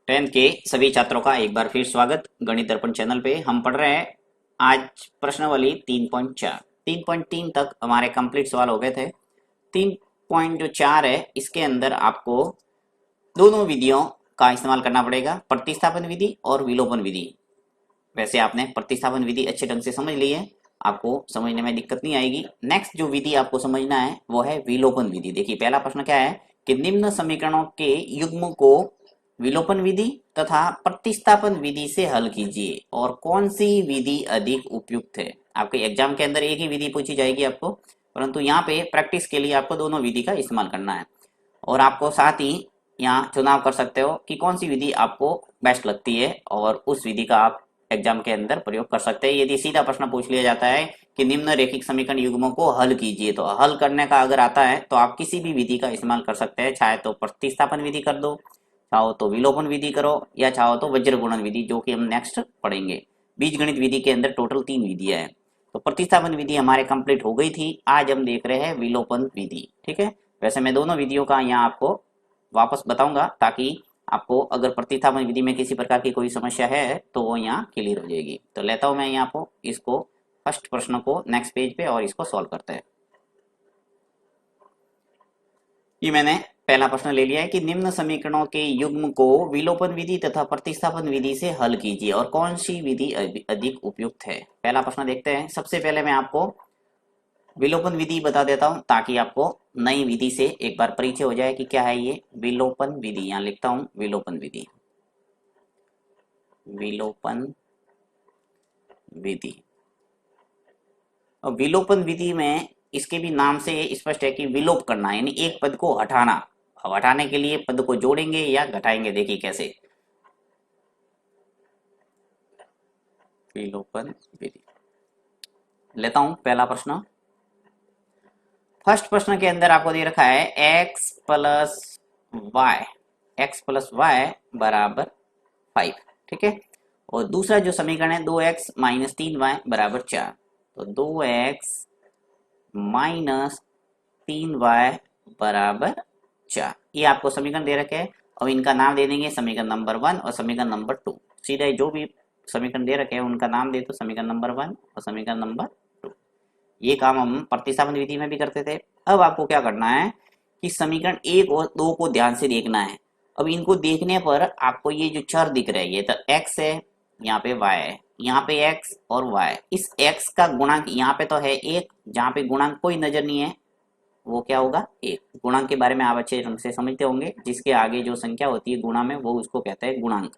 Tenth के सभी छात्रों का एक बार फिर स्वागत। गणित दर्पण चैनल पे हम पढ़ रहे हैं आज प्रश्नावली 3.4। 3.3 तक हमारे कंप्लीट सवाल हो गए थे। 3.4 है, इसके अंदर आपको दोनों विधियों का इस्तेमाल करना पड़ेगा, प्रतिस्थापन विधि और विलोपन विधि। वैसे आपने प्रतिस्थापन विधि अच्छे ढंग से समझ ली है, आपको समझने में दिक्कत नहीं आएगी। नेक्स्ट जो विधि आपको समझना है वो है विलोपन विधि। देखिए पहला प्रश्न क्या है कि निम्न समीकरणों के युग्म को विलोपन विधि तथा प्रतिस्थापन विधि से हल कीजिए और कौन सी विधि अधिक उपयुक्त है। आपके एग्जाम के अंदर एक ही विधि पूछी जाएगी आपको, परंतु यहाँ पे प्रैक्टिस के लिए आपको दोनों विधि का इस्तेमाल करना है और आपको साथ ही यहाँ चुनाव कर सकते हो कि कौन सी विधि आपको बेस्ट लगती है और उस विधि का आप एग्जाम के अंदर प्रयोग कर सकते हैं। यदि सीधा प्रश्न पूछ लिया जाता है कि निम्न रेखिक समीकरण युग्मों को हल कीजिए, तो हल करने का अगर आता है तो आप किसी भी विधि का इस्तेमाल कर सकते हैं। चाहे तो प्रतिस्थापन विधि कर दो, चाहो तो विलोपन विधि करो, या चाहो तो वज्र गुणन विधि, जो कि हम नेक्स्ट पढ़ेंगे। बीजगणित विधि के अंदर टोटल 3 विधियां हैं। तो प्रतिस्थापन विधि हमारे कंप्लीट हो गई थी, आज हम देख रहे हैं विलोपन विधि। ठीक है, वैसे मैं दोनों विधियों का यहाँ आपको वापस बताऊंगा ताकि आपको अगर प्रतिस्थापन विधि में किसी प्रकार की कोई समस्या है तो वो यहाँ क्लियर हो जाएगी। तो लेता हूं मैं यहाँ को इसको फर्स्ट प्रश्न को नेक्स्ट पेज पे और इसको सॉल्व करते हैं। ये मैंने पहला प्रश्न ले लिया है कि निम्न समीकरणों के युग्म को विलोपन विधि तथा प्रतिस्थापन विधि से हल कीजिए और कौन सी विधि अधिक उपयुक्त है। पहला प्रश्न देखते हैं। सबसे पहले मैं आपको विलोपन विधि बता देता हूं ताकि आपको नई विधि से एक बार परिचय हो जाए कि क्या है ये विलोपन विधि। यहाँ लिखता हूं विलोपन विधि। विलोपन विधि और विलोपन विधि में इसके भी नाम से स्पष्ट है कि विलोप करना यानी एक पद को हटाना। अब हटाने के लिए पद को जोड़ेंगे या घटाएंगे, देखिए कैसे। विलोपन विधि लेता हूं पहला प्रश्न। फर्स्ट प्रश्न के अंदर आपको दे रखा है x+y बराबर 5। ठीक है, और दूसरा जो समीकरण है 2x माइनस 3y बराबर 4। तो 2x माइनस 3y बराबर 4, ये आपको समीकरण दे रखे हैं। अब इनका नाम दे देंगे, समीकरण नंबर 1 और समीकरण नंबर 2। सीधे जो भी समीकरण दे रखे हैं उनका नाम दे दो, समीकरण नंबर 1 और समीकरण नंबर 2। ये काम हम प्रतिस्थापन विधि में भी करते थे। अब आपको क्या करना है कि समीकरण 1 और 2 को ध्यान से देखना है। अब इनको देखने पर आपको ये जो चर दिख रहा है, ये तो x है, यहाँ पे y है, यहाँ पे x और y। इस x का गुणांक यहाँ पे तो है 1, जहाँ पे गुणांक कोई नजर नहीं है वो क्या होगा 1। गुणांक के बारे में आप अच्छे ढंग से समझते होंगे, जिसके आगे जो संख्या होती है गुणा में वो उसको कहते हैं गुणांक।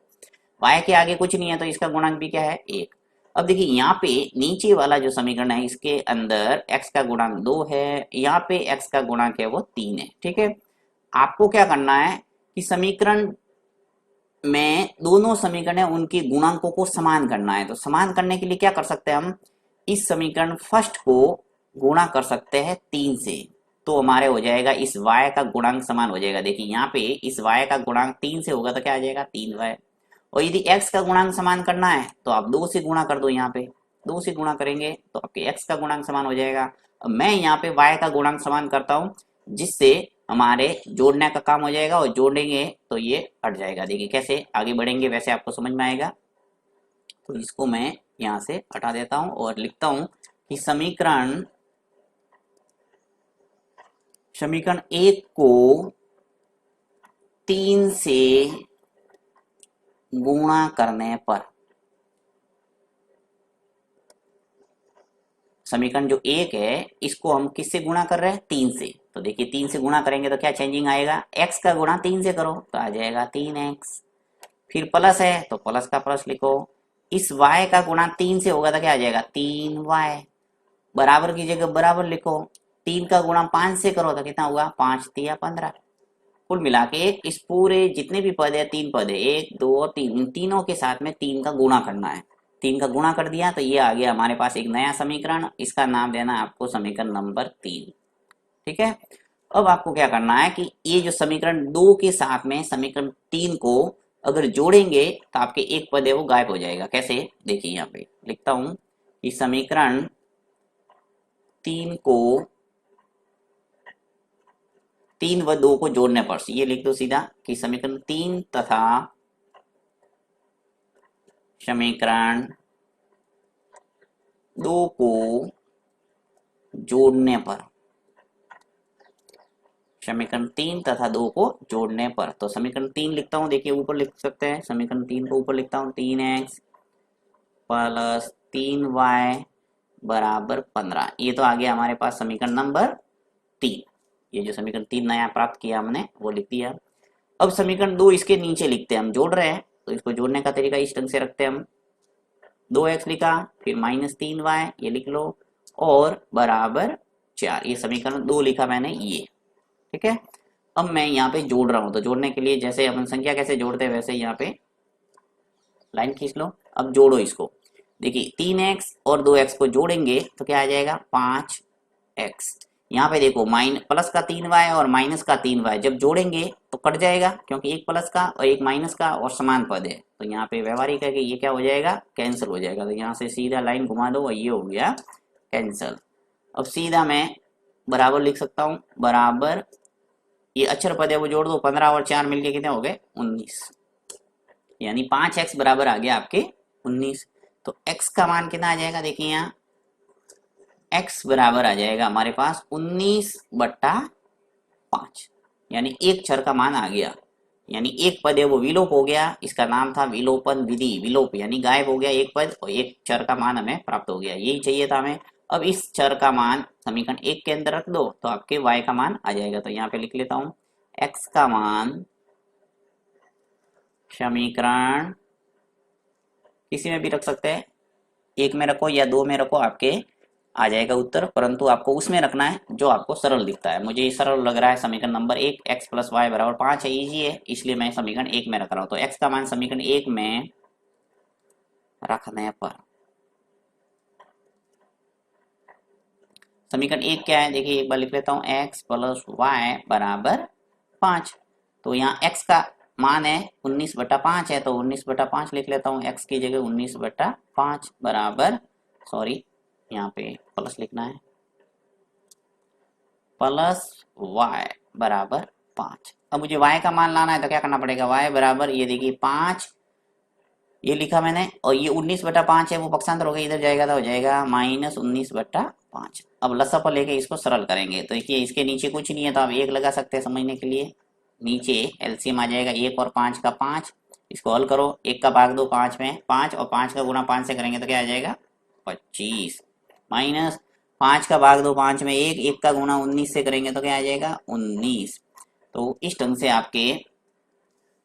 y के आगे कुछ नहीं है तो इसका गुणांक भी क्या है 1। अब देखिए यहाँ पे नीचे वाला जो समीकरण है इसके अंदर x का गुणांक 2 है, यहाँ पे x का गुणांक है वो 3 है। ठीक है, आपको क्या करना है कि समीकरण में दोनों समीकरण है उनके गुणांकों को समान करना है। तो समान करने के लिए क्या कर सकते हैं हम, इस समीकरण फर्स्ट को गुणा कर सकते हैं 3 से, तो हमारे हो जाएगा इस y का गुणांक समान हो जाएगा। देखिए यहाँ पे इस y का गुणांक 3 से होगा तो क्या आ जाएगा 3y। और यदि x का गुणांक समान करना है तो आप 2 से गुणा कर दो, यहाँ पे 2 से गुणा करेंगे तो आपके x का गुणांक समान हो जाएगा। अब मैं यहाँ पे y का गुणांक समान करता हूँ, जिससे हमारे जोड़ने का काम हो जाएगा और जोड़ेंगे तो ये हट जाएगा। देखिए कैसे आगे बढ़ेंगे वैसे आपको समझ में आएगा। तो इसको मैं यहाँ से हटा देता हूँ और लिखता हूँ कि समीकरण 1 को 3 से गुणा करने पर, समीकरण जो 1 है इसको हम किससे गुणा कर रहे हैं 3 से। तो देखिए 3 से गुणा करेंगे तो क्या चेंजिंग आएगा, x का गुणा 3 से करो तो आ जाएगा 3x। फिर प्लस है तो प्लस का प्लस लिखो, इस y का गुणा 3 से होगा तो क्या आ जाएगा 3y। बराबर की जगह बराबर लिखो, 3 का गुणा 5 से करो तो कितना हुआ 5 तिया 15। कुल मिला के इस पूरे जितने भी पद है 3 पद है 1 2 और 3, इन तीनों के साथ में 3 का गुणा करना है। 3 का गुणा कर दिया तो ये आ गया हमारे पास एक नया समीकरण, इसका नाम देना है आपको समीकरण नंबर 3। ठीक है, अब आपको क्या करना है कि ये जो समीकरण 2 के साथ में समीकरण 3 को अगर जोड़ेंगे तो आपके एक पद है वो गायब हो जाएगा। कैसे, देखिए यहाँ पे लिखता हूं कि समीकरण 3 को 3 व 2 को जोड़ने पर, ये लिख दो सीधा कि समीकरण 3 तथा समीकरण 2 को जोड़ने पर, समीकरण 3 तथा 2 को जोड़ने पर, तो समीकरण 3 लिखता हूं, देखिए ऊपर लिख सकते हैं, समीकरण 3 को ऊपर लिखता हूं, 3x प्लस 3y बराबर 15। ये तो आ गया हमारे पास समीकरण नंबर 3। ये जो समीकरण 3 नया प्राप्त किया हमने वो लिख दिया। अब समीकरण 2 इसके नीचे लिखते हैं, हम जोड़ रहे हैं तो इसको जोड़ने का तरीका इस ढंग से रखते हैं हम, 2x लिखा, फिर माइनस 3y ये लिख लो, और बराबर 4, ये समीकरण 2 लिखा मैंने ये, ठीक है। अब मैं यहाँ पे जोड़ रहा हूँ, तो जोड़ने के लिए जैसे अपन संख्या कैसे जोड़ते हैं वैसे यहाँ पे लाइन खींच लो। अब जोड़ो इसको, देखिए 3x और 2x को जोड़ेंगे तो क्या आ जाएगा 5x। यहाँ पे देखो प्लस का 3y और माइनस का 3y जब जोड़ेंगे तो कट जाएगा, क्योंकि एक प्लस का और एक माइनस का और समान पद है, तो यहाँ पे व्यवहारिक है कि ये क्या हो जाएगा, कैंसिल हो जाएगा। तो यहाँ से सीधा लाइन घुमा दो और ये हो गया कैंसिल। अब सीधा मैं बराबर लिख सकता हूँ, बराबर ये अक्षर पद है वो जोड़ दो, 15 और 4 मिलके कितने हो गए 19, यानी 5x बराबर आ गया आपके 19। तो x का मान कितना आ जाएगा, देखिए यहाँ x बराबर आ जाएगा हमारे पास 19/5, यानी एक चर का मान आ गया, यानी एक पद है वो विलोप हो गया, इसका नाम था विलोपन विधि। विलोप यानी गायब हो गया एक पद और एक चर का मान हमें प्राप्त हो गया, यही चाहिए था हमें। अब इस चर का मान समीकरण 1 के अंदर रख दो तो आपके y का मान आ जाएगा। तो यहाँ पे लिख लेता हूँ x का मान समीकरण किसी में भी रख सकते हैं, 1 में रखो या 2 में रखो, आपके आ जाएगा उत्तर, परंतु आपको उसमें रखना है जो आपको सरल दिखता है। मुझे ये सरल लग रहा है समीकरण नंबर 1, x प्लस वाई बराबर 5 है, इजी है, इसलिए मैं समीकरण 1 में रख रहा हूँ। तो x का मान समीकरण 1 में रखने पर समीकरण 1 क्या है, देखिए एक बार लिख लेता हूँ, x प्लस वाई बराबर 5। तो यहाँ x का मान है 19/5 है, तो 19/5 लिख लेता हूँ, x की जगह 19/5 बराबर, सॉरी यहाँ पे प्लस लिखना है, प्लस y बराबर 5। अब मुझे y का मान लाना है तो क्या करना पड़ेगा, y बराबर ये देखिए 5 ये लिखा मैंने, और ये 19/5 है वो पक्षांतर हो गया, इधर जाएगा तो हो जाएगा -19/5। अब लसा पर लेके इसको सरल करेंगे, तो देखिए इसके नीचे कुछ नहीं है तो आप 1 लगा सकते हैं समझने के लिए। नीचे एलसीएम आ जाएगा 1 और 5 का 5, इसको हल करो, 1 का भाग दो 5 में 5 और 5 का गुणा 5 से करेंगे तो क्या आ जाएगा 25, माइनस 5 का भाग दो 5 में 1, 1 का गुणा 19 से करेंगे तो क्या आ जाएगा 19। तो इस ढंग से आपके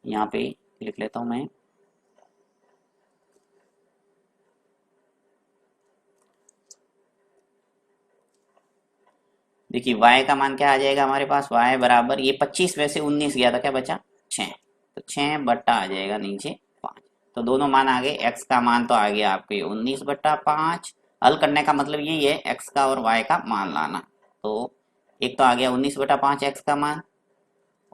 यहाँ पे लिख लेता हूं मैं, देखिए y का मान क्या आ जाएगा हमारे पास, y बराबर ये 25 में से 19 गया था, क्या बचा 6, तो 6 बट्टा आ जाएगा नीचे 5। तो दोनों मान आ गए, x का मान तो आ गया आपके 19/5। हल करने का मतलब यही है x का और y का मान लाना। तो एक तो आ गया 19/5 x का मान,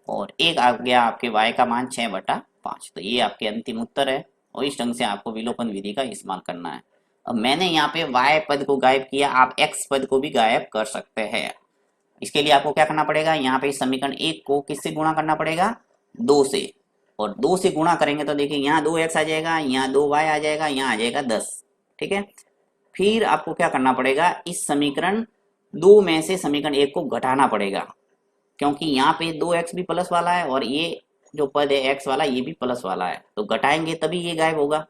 और एक आ गया आपके y का मान 6/5। तो ये आपके अंतिम उत्तर है, और इस ढंग से आपको विलोपन विधि का इस्तेमाल करना है। अब मैंने यहाँ पे y पद को गायब किया, आप x पद को भी गायब कर सकते हैं। इसके लिए आपको क्या करना पड़ेगा, यहाँ पे समीकरण 1 को किससे गुणा करना पड़ेगा 2 से, और 2 से गुणा करेंगे तो देखिए यहाँ 2x आ जाएगा, यहाँ 2y आ जाएगा, यहाँ आ जाएगा 10, ठीक है। फिर आपको क्या करना पड़ेगा, इस समीकरण 2 में से समीकरण 1 को घटाना पड़ेगा, क्योंकि यहाँ पे 2x भी प्लस वाला है और ये जो पद है x वाला ये भी प्लस वाला है, तो घटाएंगे तभी ये गायब होगा।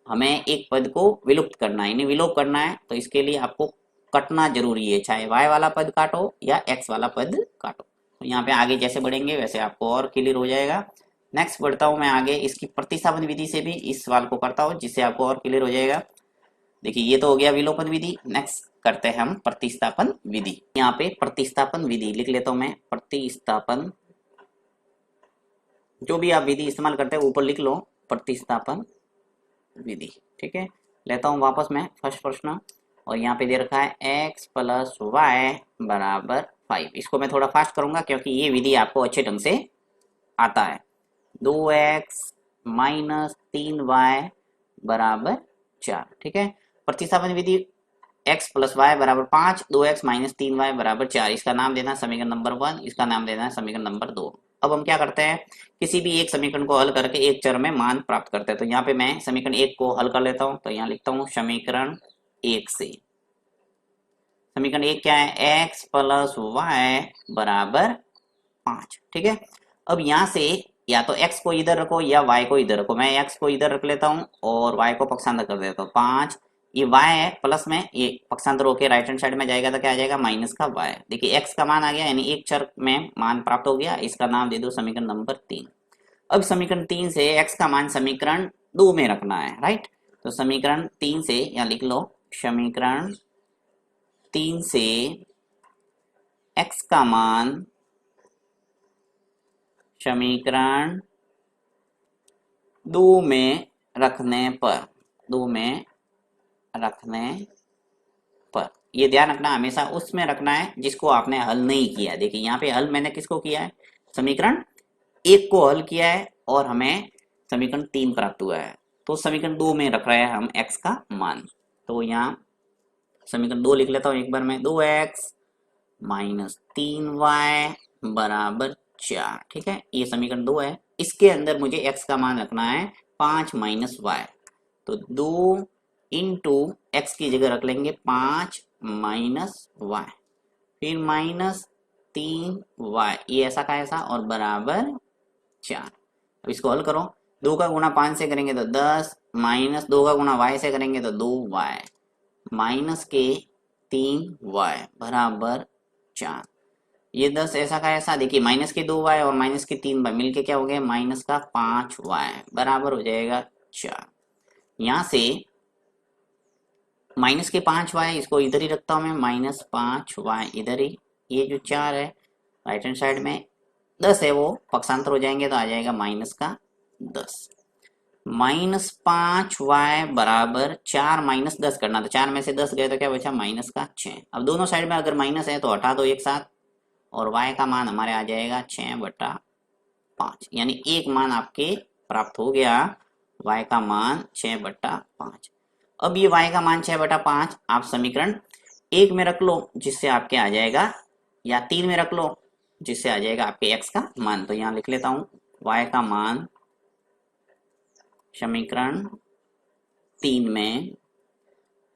हमें एक पद को विलुप्त करना है, इन्हें विलोप करना है, तो इसके लिए आपको कटना जरूरी है, चाहे y वाला पद काटो या x वाला पद काटो। तो यहाँ पे आगे जैसे बढ़ेंगे वैसे आपको और क्लियर हो जाएगा। नेक्स्ट बढ़ता हूँ मैं आगे, इसकी प्रतिस्थापन विधि से भी इस सवाल को करता हूँ जिससे आपको और क्लियर हो जाएगा। देखिए ये तो हो गया विलोपन विधि, नेक्स्ट करते हैं हम प्रतिस्थापन विधि। यहाँ पे प्रतिस्थापन विधि लिख लेता हूँ मैं, प्रतिस्थापन जो भी आप विधि इस्तेमाल करते हैं ऊपर लिख लो, प्रतिस्थापन विधि, ठीक है। लेता हूँ वापस मैं फर्स्ट प्रश्न, और यहाँ पे दे रखा है x प्लस वाई बराबर 5। इसको मैं थोड़ा फास्ट करूंगा क्योंकि ये विधि आपको अच्छे ढंग से आता है। 2x माइनस 3y बराबर 4, ठीक है। प्रतिस्थापन विधि x प्लस वाई बराबर 5, 2x माइनस 3y बराबर 4, इसका नाम देना समीकरण नंबर 1, इसका नाम देना समीकरण नंबर 2। अब हम क्या करते हैं, किसी भी एक समीकरण को हल करके एक चर में मान प्राप्त करते हैं। तो यहाँ पे मैं समीकरण 1 को हल कर लेता हूँ। तो यहाँ लिखता हूँ समीकरण 1 से, समीकरण 1 क्या है, x प्लस वाई बराबर 5। ठीक है, अब यहाँ से या तो x को इधर रखो या y को इधर रखो। मैं x को इधर रख लेता हूँ और y को पक्षांतर कर देता हूँ। 5 ये y है, प्लस में ये पक्षांतर होके राइट हैंड साइड में जाएगा तो क्या आ जाएगा, माइनस का y। देखिए x का मान आ गया, यानी एक चर में मान प्राप्त हो गया। इसका नाम दे दो समीकरण नंबर 3। अब समीकरण 3 से x का मान समीकरण 2 में रखना है, राइट। तो समीकरण 3 से यहाँ लिख लो, समीकरण 3 से x का मान समीकरण 2 में रखने पर, 2 में रखने पर, ये ध्यान रखना हमेशा उसमें रखना है जिसको आपने हल नहीं किया। देखिए यहाँ पे हल मैंने किसको किया है, समीकरण 1 को हल किया है और हमें समीकरण 3 प्राप्त हुआ है। तो समीकरण 2 में रख रहे हैं हम x का मान। तो यहाँ समीकरण 2 लिख लेता हूँ एक बार में, 2x माइनस 3y बराबर 4। ठीक है, ये समीकरण 2 है। इसके अंदर मुझे x का मान रखना है 5 माइनस वाई। तो 2 इंटू एक्स की जगह रख लेंगे 5 माइनस वाई, फिर माइनस 3y, ये ऐसा का ऐसा और बराबर 4। अब इसको हल करो, 2 का गुणा 5 से करेंगे तो 10, माइनस 2 का गुणा y से करेंगे तो 2y, माइनस के 3y बराबर 4। ये 10 ऐसा का ऐसा, देखिए माइनस के 2y और माइनस के 3y मिलके क्या हो गया, माइनस का 5y बराबर हो जाएगा 4। यहाँ से माइनस के 5y, इसको इधर ही रखता हूं मैं, माइनस 5y इधर ही, ये जो 4 है राइट हैंड साइड में, 10 है वो पक्षांतर हो जाएंगे तो आ जाएगा माइनस का 10। माइनस 5y बराबर 4 माइनस 10 करना, तो 4 में से 10 गए तो क्या बचा, माइनस का 6। अब दोनों साइड में अगर माइनस है तो हटा दो एक साथ, और y का मान हमारे आ जाएगा 6/5, यानी एक मान आपके प्राप्त हो गया, y का मान 6/5। अब ये y का मान 6/5 आप समीकरण 1 में रख लो जिससे आपके आ जाएगा, या 3 में रख लो जिससे आ जाएगा आपके x का मान। तो यहाँ लिख लेता हूं, y का मान समीकरण 3 में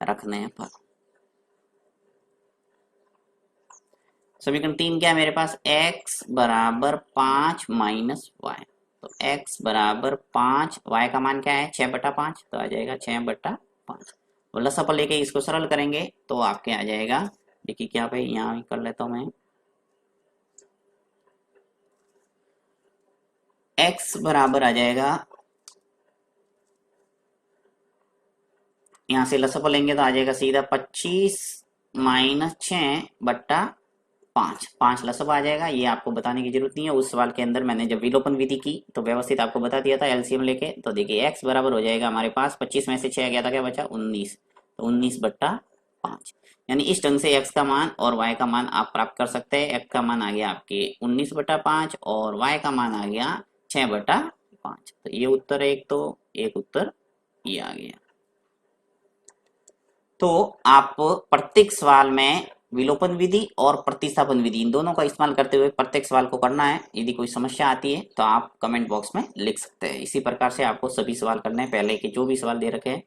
रखने पर, समीकरण 3 क्या है मेरे पास, x बराबर 5 माइनस वाई। तो x बराबर 5, y का मान क्या है 6/5, तो आ जाएगा 6/5। और लसापा लेके इसको सरल करेंगे तो आपके आ जाएगा, देखिए क्या भाई यहाँ कर लेता हूं मैं, x बराबर आ जाएगा, यहाँ से लसापा लेंगे तो आ जाएगा सीधा 25 माइनस 6/5, 5 लसापा आ जाएगा। ये आपको बताने की जरूरत नहीं है, उस सवाल के अंदर मैंने जब विलोपन विधि की तो व्यवस्थित आपको बता दिया था एलसीएम लेके। तो देखिए x बराबर हो जाएगा हमारे पास, 25 में से 6 गया था, क्या बचा 19, तो 19/5। यानी इस ढंग से x का मान और y का मान आप प्राप्त कर सकते हैं। x का मान आ गया आपके 19/5 और y का मान आ गया 6/5। तो ये उत्तर है एक, तो एक उत्तर ये आ गया। तो आप प्रत्येक सवाल में विलोपन विधि और प्रतिस्थापन विधि, इन दोनों का इस्तेमाल करते हुए प्रत्येक सवाल को करना है। यदि कोई समस्या आती है तो आप कमेंट बॉक्स में लिख सकते हैं। इसी प्रकार से आपको सभी सवाल करने हैं, पहले के जो भी सवाल दे रखे हैं